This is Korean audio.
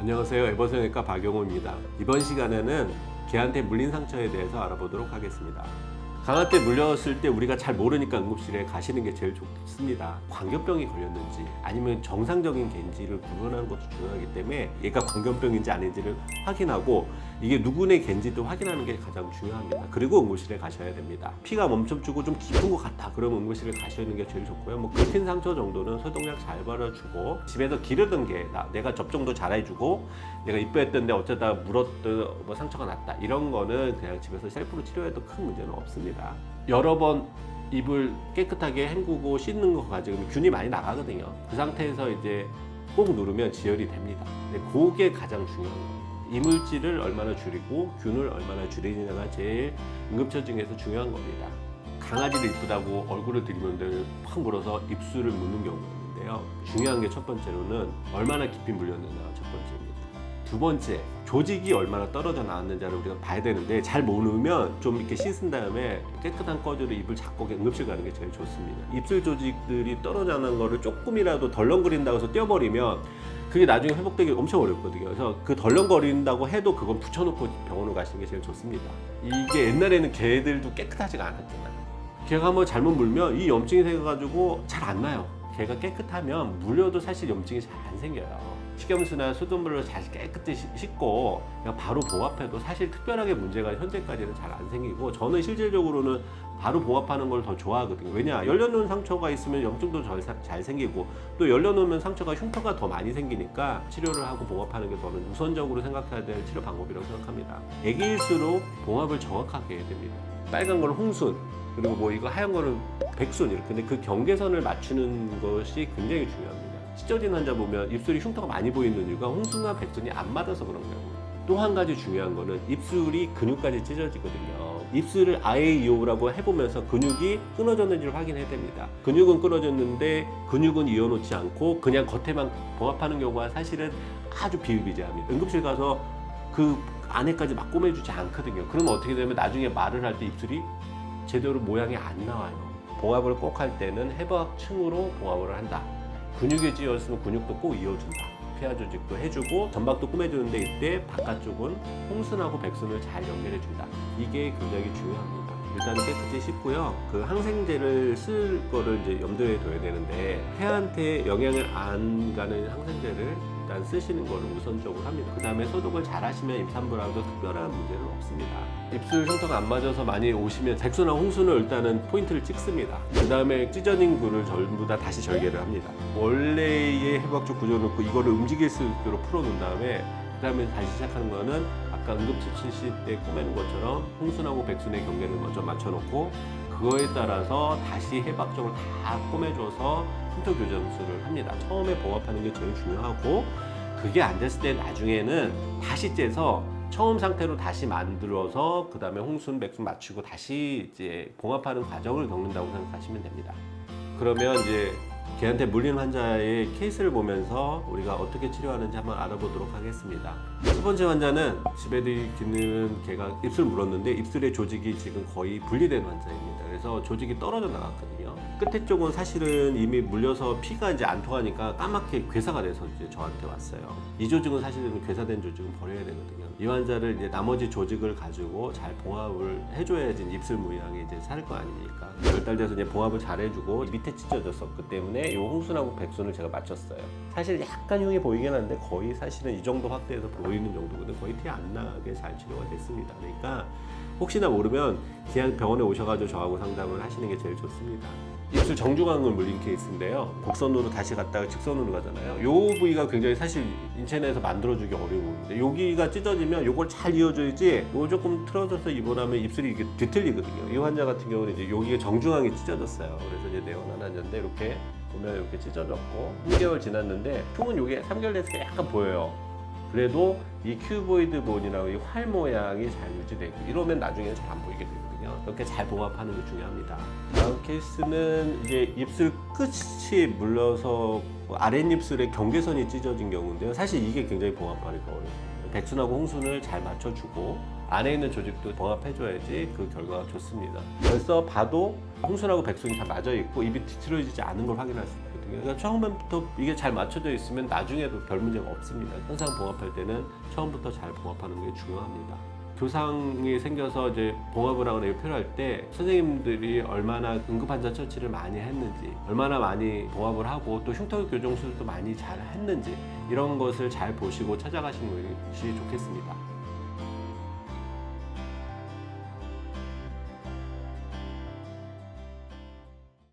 안녕하세요. 에버성형외과 박용호입니다. 이번 시간에는 개한테 물린 상처에 대해서 알아보도록 하겠습니다. 강한테 물렸을 때 우리가 잘 모르니까 응급실에 가시는 게 제일 좋습니다. 광견병이 걸렸는지 아니면 정상적인 개인지를 구분하는 것도 중요하기 때문에 얘가 광견병인지 아닌지를 확인하고 이게 누구네 개인지도 확인하는 게 가장 중요합니다. 그리고 응급실에 가셔야 됩니다. 피가 멈춰주고 좀 깊은 것 같다 그러면 응급실에 가시는 게 제일 좋고요. 뭐 긁힌 상처 정도는 소독약 잘 발라주고 집에서 기르던 개 내가 접종도 잘 해주고 내가 이뻐했던데 어쩌다 물었던 뭐 상처가 났다 이런 거는 그냥 집에서 셀프로 치료해도 큰 문제는 없습니다. 여러 번 입을 깨끗하게 헹구고 씻는 거 가지고 균이 많이 나가거든요. 그 상태에서 이제 꼭 누르면 지혈이 됩니다. 근데 그게 가장 중요한 거예요. 이물질을 얼마나 줄이고 균을 얼마나 줄이느냐가 제일 응급처중에서 중요한 겁니다. 강아지를 이쁘다고 얼굴을 들이면 확 물어서 입술을 묻는 경우가 있는데요. 중요한 게 첫 번째로는 얼마나 깊이 물렸느냐가 첫 번째입니다. 두 번째, 조직이 얼마나 떨어져 나왔는지를 우리가 봐야 되는데 잘 모르면 좀 이렇게 씻은 다음에 깨끗한 꺼즈로 입을 잡고 응급실 가는 게 제일 좋습니다. 입술 조직들이 떨어져 나는 거를 조금이라도 덜렁거린다고 해서 떼어버리면 그게 나중에 회복되기 엄청 어렵거든요. 그래서 그 덜렁거린다고 해도 그건 붙여놓고 병원을 가시는 게 제일 좋습니다. 이게 옛날에는 개들도 깨끗하지가 않았잖아요. 개가 한번 잘못 물면 이 염증이 생겨가지고 잘 안 나요. 개가 깨끗하면 물려도 사실 염증이 잘 안 생겨요. 식염수나 수돗물로 잘 깨끗이 씻고 그냥 바로 봉합해도 사실 특별하게 문제가 현재까지는 잘 안 생기고 저는 실질적으로는 바로 봉합하는 걸 더 좋아하거든요. 왜냐? 열려놓은 상처가 있으면 염증도 잘 생기고 또 열려놓으면 상처가 흉터가 더 많이 생기니까 치료를 하고 봉합하는 게 저는 우선적으로 생각해야 될 치료 방법이라고 생각합니다. 애기일수록 봉합을 정확하게 해야 됩니다. 빨간 걸 홍순 그리고 뭐 이거 하얀 거는 백순 이렇게 근데 그 경계선을 맞추는 것이 굉장히 중요합니다. 찢어진 환자 보면 입술이 흉터가 많이 보이는 이유가 홍순과 백순이 안 맞아서 그런 거예요. 또 한 가지 중요한 거는 입술이 근육까지 찢어지거든요. 입술을 아에이오라고 해보면서 근육이 끊어졌는지를 확인해야 됩니다. 근육은 끊어졌는데 근육은 이어놓지 않고 그냥 겉에만 봉합하는 경우가 사실은 아주 비일비재합니다. 응급실 가서 그 안에까지 막 꼬매주지 않거든요. 그러면 어떻게 되면 나중에 말을 할 때 입술이 제대로 모양이 안 나와요. 봉합을 꼭 할 때는 해부학층으로 봉합을 한다. 근육에 찌었으면 근육도 꼭 이어준다. 폐하 조직도 해주고 점박도 꾸며주는데 이때 바깥쪽은 홍순하고 백순을 잘 연결해준다. 이게 굉장히 중요합니다. 일단 깨끗이 씻고요. 그 항생제를 쓸 거를 이제 염두에 둬야 되는데 폐한테 영향을 안 가는 항생제를 일단 쓰시는 거를 우선적으로 합니다. 그 다음에 소독을 잘 하시면 임산부랑도 특별한 문제는 없습니다. 입술 흉터가 안 맞아서 많이 오시면 백순하고 홍순을 일단은 포인트를 찍습니다. 그 다음에 찢어진 굴을 전부 다 다시 절개를 합니다. 원래의 해부학적 구조를 놓고 이거를 움직일 수 있도록 풀어놓은 다음에 그 다음에 다시 시작하는 거는 아까 응급처치 때 꾸매는 것처럼 홍순하고 백순의 경계를 먼저 맞춰놓고 그거에 따라서 다시 해부학적으로 다 꾸며줘서 흉터 교정술을 합니다. 처음에 봉합하는 게 제일 중요하고 그게 안 됐을 때 나중에는 다시 째서 처음 상태로 다시 만들어서 그 다음에 홍순, 백순 맞추고 다시 이제 봉합하는 과정을 겪는다고 생각하시면 됩니다. 그러면 이제 개한테 물린 환자의 케이스를 보면서 우리가 어떻게 치료하는지 한번 알아보도록 하겠습니다. 첫 번째 환자는 집에 있는 개가 입술 물었는데 입술의 조직이 지금 거의 분리된 환자입니다. 그래서 조직이 떨어져 나갔거든요. 끝에 쪽은 사실은 이미 물려서 피가 이제 안 통하니까 까맣게 괴사가 돼서 이제 저한테 왔어요. 이 조직은 사실은 괴사된 조직은 버려야 되거든요. 이 환자를 이제 나머지 조직을 가지고 잘 봉합을 해줘야지 입술 모양이 이제 살 거 아닙니까? 10달 돼서 이제 봉합을 잘 해주고 밑에 찢어졌었기 때문에 이 홍순하고 백순을 제가 맞췄어요. 사실 약간 흉이 보이긴 하는데 거의 사실은 이 정도 확대해서 보이는 정도거든요. 거의 티 안 나게 잘 치료가 됐습니다. 그러니까 혹시나 모르면 그냥 병원에 오셔가지고 저하고 상담을 하시는 게 제일 좋습니다. 입술 정중앙을 물린 케이스인데요. 곡선으로 다시 갔다가 직선으로 가잖아요. 요 부위가 굉장히 사실 인체 내에서 만들어주기 어려운 부분인데 여기가 찢어지면 요걸 잘 이어줘야지 요거 조금 틀어져서 입원하면 입술이 이게 뒤틀리거든요. 이 환자 같은 경우는 이제 여기가 정중앙이 찢어졌어요. 그래서 이제 내원한 환자인데 이렇게 보면 이렇게 찢어졌고 3개월 지났는데 흉은 요게 3개월 됐을 때 약간 보여요. 그래도 이 큐보이드 본이라고 이 활 모양이 잘 유지되고 이러면 나중에는 잘 안 보이게 되거든요. 이렇게 잘 봉합하는 게 중요합니다. 다음 케이스는 이제 입술 끝이 물려서 아랫입술의 경계선이 찢어진 경우인데요. 사실 이게 굉장히 봉합하기가 어려워요. 백순하고 홍순을 잘 맞춰주고 안에 있는 조직도 봉합해줘야지 그 결과가 좋습니다. 벌써 봐도 홍순하고 백순이 다 맞아있고 입이 뒤틀어지지 않은 걸 확인할 수 있거든요. 그러니까 처음부터 이게 잘 맞춰져 있으면 나중에도 별 문제가 없습니다. 항상 봉합할 때는 처음부터 잘 봉합하는 게 중요합니다. 교상이 생겨서 이제 봉합을 하거나 이거 필요할 때 선생님들이 얼마나 응급환자 처치를 많이 했는지, 얼마나 많이 봉합을 하고 또 흉터 교정 수술도 많이 잘 했는지 이런 것을 잘 보시고 찾아가시는 것이 좋겠습니다.